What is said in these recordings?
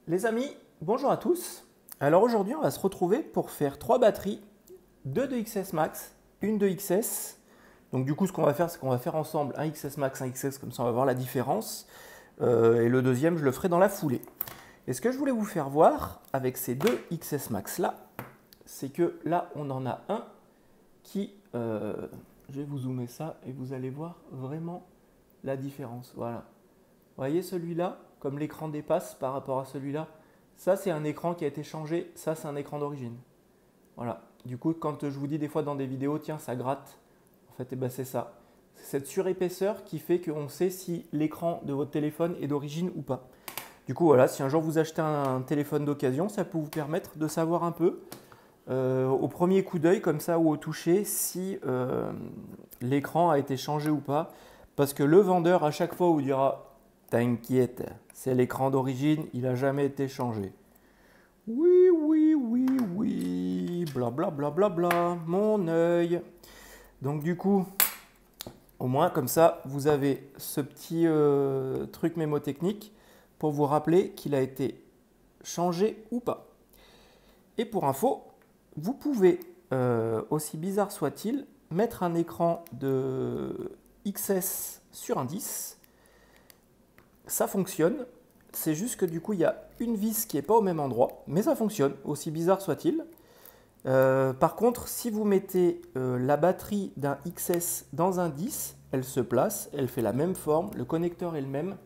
Les amis, bonjour à tous. Alors aujourd'hui, on va se retrouver pour faire 3 batteries, 2 de XS Max, une de XS. Donc du coup, ce qu'on va faire, c'est qu'on va faire ensemble un XS Max, un XS, comme ça on va voir la différence. Et le deuxième, je le ferai dans la foulée. Et ce que je voulais vous faire voir avec ces deux XS Max là, c'est que là, on en a un qui... je vais vous zoomer ça et vous allez voir vraiment la différence. Voilà. Vous voyez celui-là, comme l'écran dépasse par rapport à celui-là, ça c'est un écran qui a été changé, ça c'est un écran d'origine. Voilà. Du coup, quand je vous dis des fois dans des vidéos, tiens, ça gratte, en fait, eh ben, c'est ça. C'est cette surépaisseur qui fait qu'on sait si l'écran de votre téléphone est d'origine ou pas. Du coup, voilà, si un jour vous achetez un téléphone d'occasion, ça peut vous permettre de savoir un peu, au premier coup d'œil comme ça ou au toucher, si l'écran a été changé ou pas. Parce que le vendeur, à chaque fois, vous dira: t'inquiète, c'est l'écran d'origine, il n'a jamais été changé. Oui, oui, oui, oui, bla bla bla bla bla, mon œil. Donc du coup, au moins comme ça, vous avez ce petit truc mémotechnique pour vous rappeler qu'il a été changé ou pas. Et pour info, vous pouvez, aussi bizarre soit-il, mettre un écran de XS sur un 10. Ça fonctionne, c'est juste que du coup il y a une vis qui n'est pas au même endroit, mais ça fonctionne, aussi bizarre soit-il. Par contre, si vous mettez la batterie d'un XS dans un 10, elle se place, elle fait la même forme, le connecteur est le même.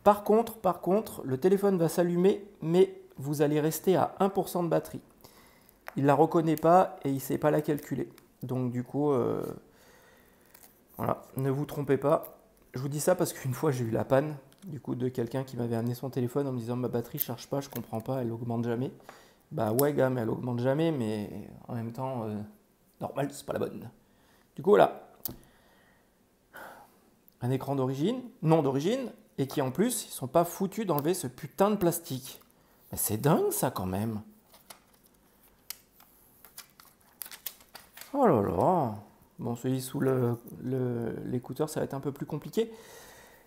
Par contre, le téléphone va s'allumer, mais vous allez rester à 1% de batterie. Il ne la reconnaît pas et il ne sait pas la calculer. Donc du coup, voilà, ne vous trompez pas. Je vous dis ça parce qu'une fois j'ai eu la panne du coup de quelqu'un qui m'avait amené son téléphone en me disant: ma batterie ne charge pas, je comprends pas, elle augmente jamais. Bah ouais gars, mais elle augmente jamais, mais en même temps, normal, c'est pas la bonne. Du coup voilà, un écran d'origine, non d'origine, et qui en plus, ils sont pas foutus d'enlever ce putain de plastique. Mais c'est dingue ça quand même. Oh là là. Bon, celui sous l'écouteur, ça va être un peu plus compliqué.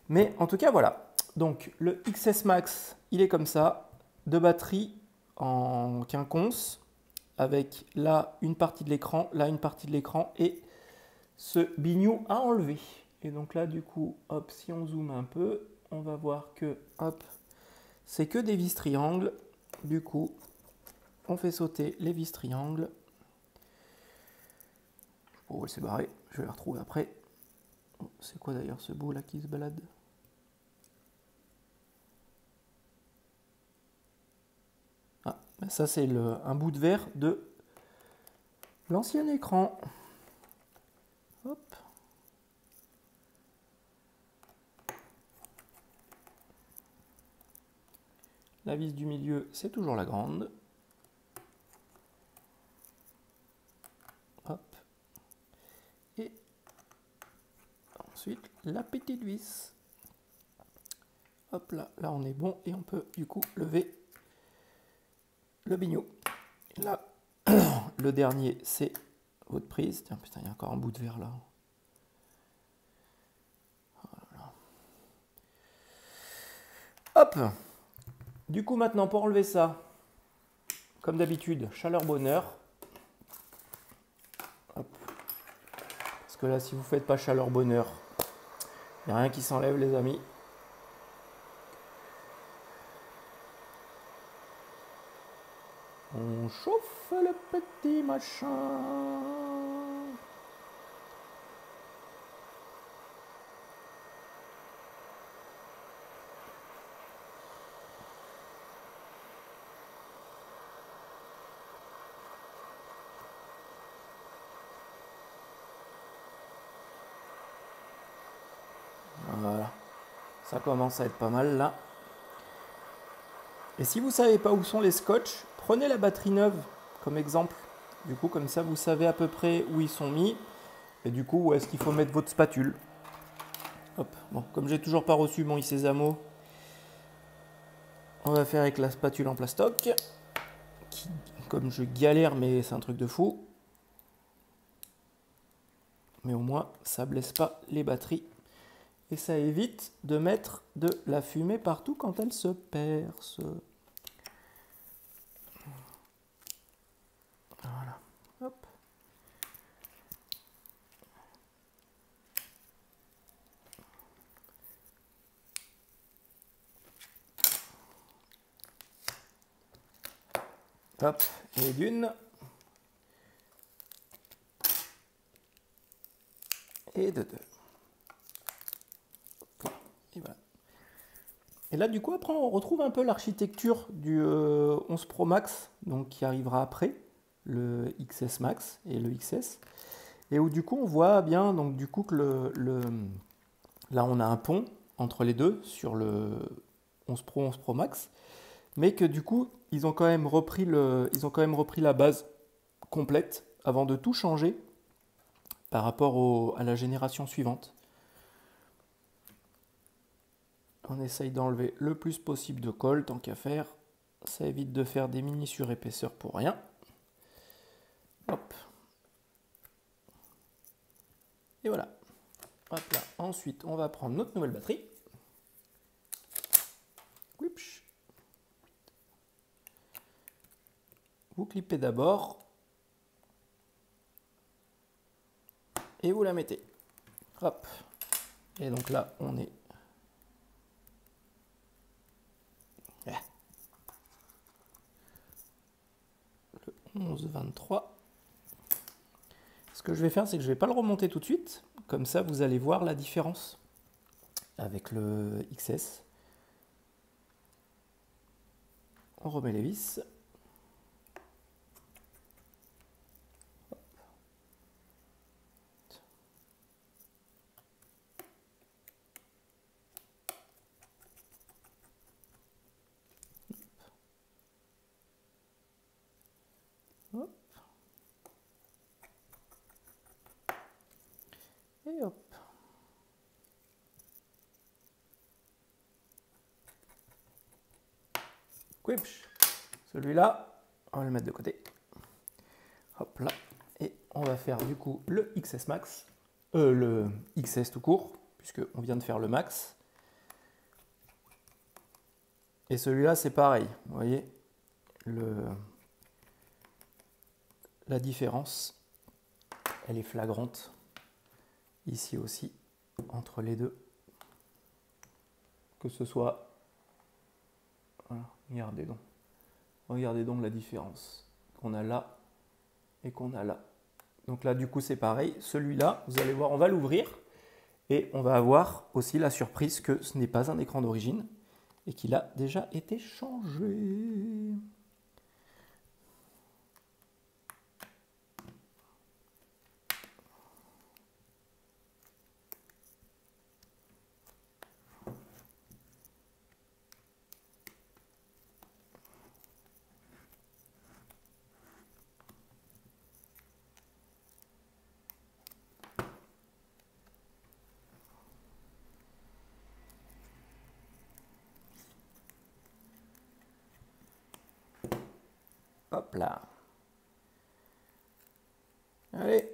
Mais en tout cas, voilà. Donc, le XS Max, il est comme ça. De batterie en quinconce, avec là une partie de l'écran, là une partie de l'écran, et ce bignou à enlever. Et donc là, du coup, hop, si on zoome un peu, on va voir que, hop, c'est que des vis triangles. Du coup, on fait sauter les vis triangles. Bon, c'est barré, je vais les retrouver après. C'est quoi d'ailleurs ce beau là qui se balade? Ah, ça c'est un bout de verre de l'ancien écran. Hop. La vis du milieu, c'est toujours la grande. Hop. Et ensuite, la petite vis. Hop là, là on est bon et on peut du coup lever le bignou. Là, le dernier, c'est votre prise. Tiens, putain, il y a encore un bout de verre là. Voilà. Hop. Du coup, maintenant, pour enlever ça, comme d'habitude, chaleur-bonheur. Parce que là, si vous ne faites pas chaleur-bonheur, il n'y a rien qui s'enlève, les amis. On chauffe le petit machin. Voilà, ça commence à être pas mal là. Et si vous ne savez pas où sont les scotch, prenez la batterie neuve comme exemple. Du coup, comme ça, vous savez à peu près où ils sont mis. Et du coup, où est-ce qu'il faut mettre votre spatule. Hop, bon, comme j'ai toujours pas reçu mon Isesamo, on va faire avec la spatule en plastoc. Qui, comme je galère, mais c'est un truc de fou. Mais au moins, ça blesse pas les batteries. Et ça évite de mettre de la fumée partout quand elle se perce. Hop, et d'une. Et de deux. Et voilà. Et là, du coup, après, on retrouve un peu l'architecture du 11 Pro Max, donc qui arrivera après, le XS Max et le XS. Et où, du coup, on voit bien, donc, du coup, que là, on a un pont entre les deux sur le 11 Pro Max, mais que, du coup, ils ont quand même repris la base complète avant de tout changer par rapport à la génération suivante. On essaye d'enlever le plus possible de colle, tant qu'à faire. Ça évite de faire des mini surépaisseurs pour rien. Hop. Et voilà. Hop là. Ensuite, on va prendre notre nouvelle batterie. Oups. Vous clippez d'abord. Et vous la mettez. Hop. Et donc là, on est... le 11-23. Ce que je vais faire, c'est que je ne vais pas le remonter tout de suite. Comme ça, vous allez voir la différence avec le XS. On remet les vis. Hop. Et hop. Quipch. Celui-là, on va le mettre de côté. Hop là. Et on va faire du coup le XS Max. Le XS tout court, puisqu'on vient de faire le Max. Et celui-là, c'est pareil. Vous voyez la différence, elle est flagrante. Ici aussi, entre les deux. Que ce soit... Voilà, regardez donc la différence qu'on a là et qu'on a là. Donc là, du coup, c'est pareil. Celui-là, vous allez voir, on va l'ouvrir et on va avoir aussi la surprise que ce n'est pas un écran d'origine et qu'il a déjà été changé. Hop là. Allez.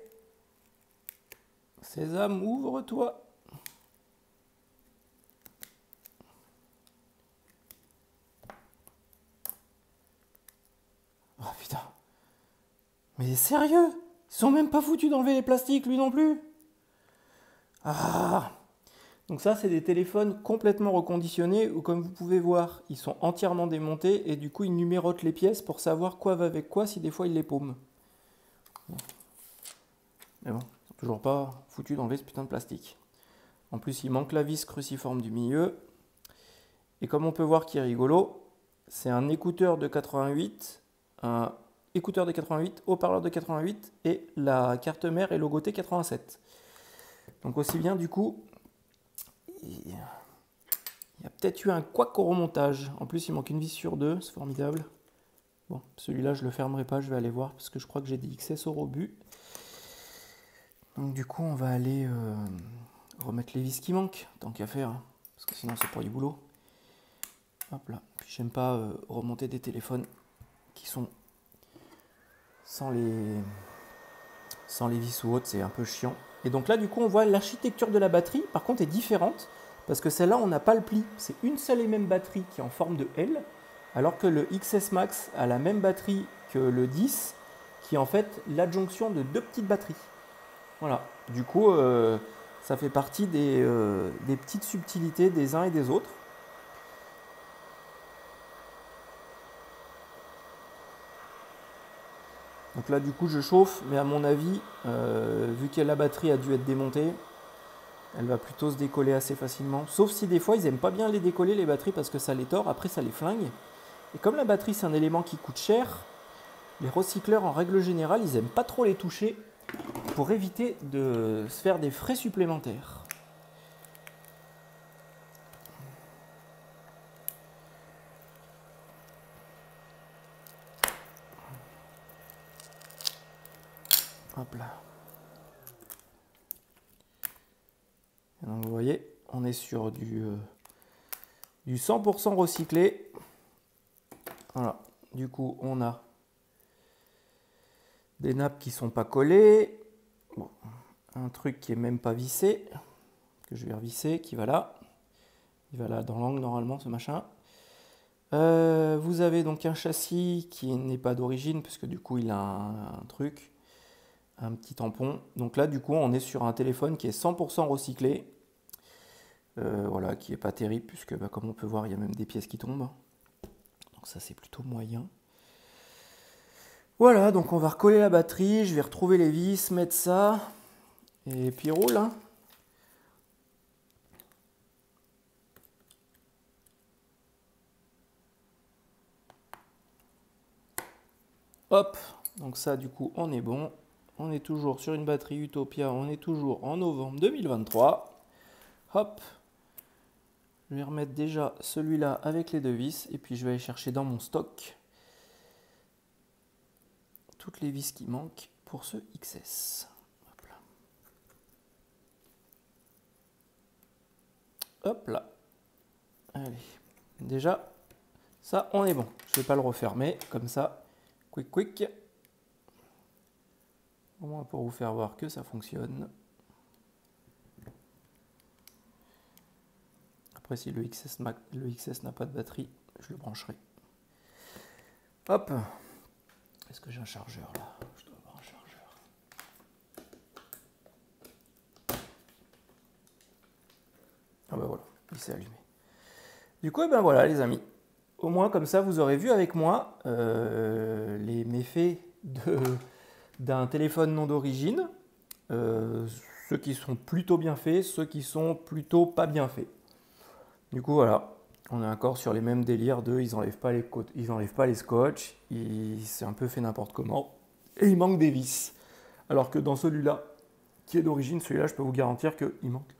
Sésame, ouvre-toi. Oh putain. Mais sérieux? Ils sont même pas foutus d'enlever les plastiques, lui non plus. Ah. Donc ça, c'est des téléphones complètement reconditionnés où, comme vous pouvez voir, ils sont entièrement démontés et du coup, ils numérotent les pièces pour savoir quoi va avec quoi si des fois ils les paument. Mais bon, ils sont toujours pas foutus d'enlever ce putain de plastique. En plus, il manque la vis cruciforme du milieu. Et comme on peut voir qui est rigolo, c'est un écouteur de 88, haut-parleur de 88 et la carte mère est logotée 87. Donc aussi bien du coup, il y a peut-être eu un couac au remontage. En plus, il manque une vis sur deux, c'est formidable. Bon, celui-là, je le fermerai pas, je vais aller voir parce que je crois que j'ai des XS au rebut. Donc du coup, on va aller remettre les vis qui manquent, tant qu'à faire, hein, parce que sinon c'est pas du boulot. Hop là. Puis j'aime pas remonter des téléphones qui sont sans les vis ou autres, c'est un peu chiant. Et donc là, du coup, on voit l'architecture de la batterie, par contre, est différente, parce que celle-là, on n'a pas le pli. C'est une seule et même batterie qui est en forme de L, alors que le XS Max a la même batterie que le 10, qui est en fait l'adjonction de deux petites batteries. Voilà. Du coup, ça fait partie des petites subtilités des uns et des autres. Donc là du coup je chauffe, mais à mon avis, vu que la batterie a dû être démontée, elle va plutôt se décoller assez facilement. Sauf si des fois ils aiment pas bien les décoller les batteries parce que ça les tord, après ça les flingue. Et comme la batterie c'est un élément qui coûte cher, les recycleurs en règle générale ils aiment pas trop les toucher pour éviter de se faire des frais supplémentaires. Hop là. Et donc vous voyez, on est sur du 100% recyclé. Voilà. Du coup, on a des nappes qui ne sont pas collées. Bon, un truc qui est même pas vissé, que je vais revisser, qui va là. Il va là dans l'angle normalement, ce machin. Vous avez donc un châssis qui n'est pas d'origine, parce que du coup, il a un truc, un petit tampon. Donc là, du coup, on est sur un téléphone qui est 100% recyclé. Voilà, qui n'est pas terrible, puisque bah, comme on peut voir, il y a même des pièces qui tombent. Donc ça, c'est plutôt moyen. Voilà, donc on va recoller la batterie, je vais retrouver les vis, mettre ça, et puis roule. Hein. Hop, donc ça du coup on est bon. On est toujours sur une batterie Utopia, on est toujours en novembre 2023. Hop, je vais remettre déjà celui-là avec les deux vis, et puis je vais aller chercher dans mon stock toutes les vis qui manquent pour ce XS. Hop là. Hop là. Allez, déjà, ça on est bon. Je ne vais pas le refermer, comme ça, quick. Au moins pour vous faire voir que ça fonctionne. Après, si le XS n'a pas de batterie, je le brancherai. Hop. Est-ce que j'ai un chargeur là? Je dois avoir un chargeur. Ah ben voilà, il s'est allumé. Du coup, ben voilà les amis. Au moins comme ça, vous aurez vu avec moi les méfaits d'un téléphone non d'origine. Ceux qui sont plutôt bien faits, ceux qui sont plutôt pas bien faits. Du coup, voilà, on est encore sur les mêmes délires de ils enlèvent pas les scotch, c'est un peu fait n'importe comment, et il manque des vis. Alors que dans celui-là, qui est d'origine, celui-là, je peux vous garantir qu'il manque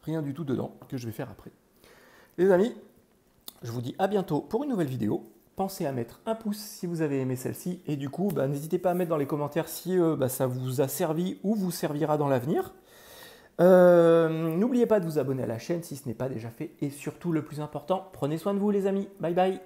rien du tout dedans, que je vais faire après. Les amis, je vous dis à bientôt pour une nouvelle vidéo. Pensez à mettre un pouce si vous avez aimé celle-ci, et du coup, n'hésitez pas à mettre dans les commentaires si ça vous a servi ou vous servira dans l'avenir. N'oubliez pas de vous abonner à la chaîne si ce n'est pas déjà fait. Et surtout, le plus important, prenez soin de vous les amis. Bye bye.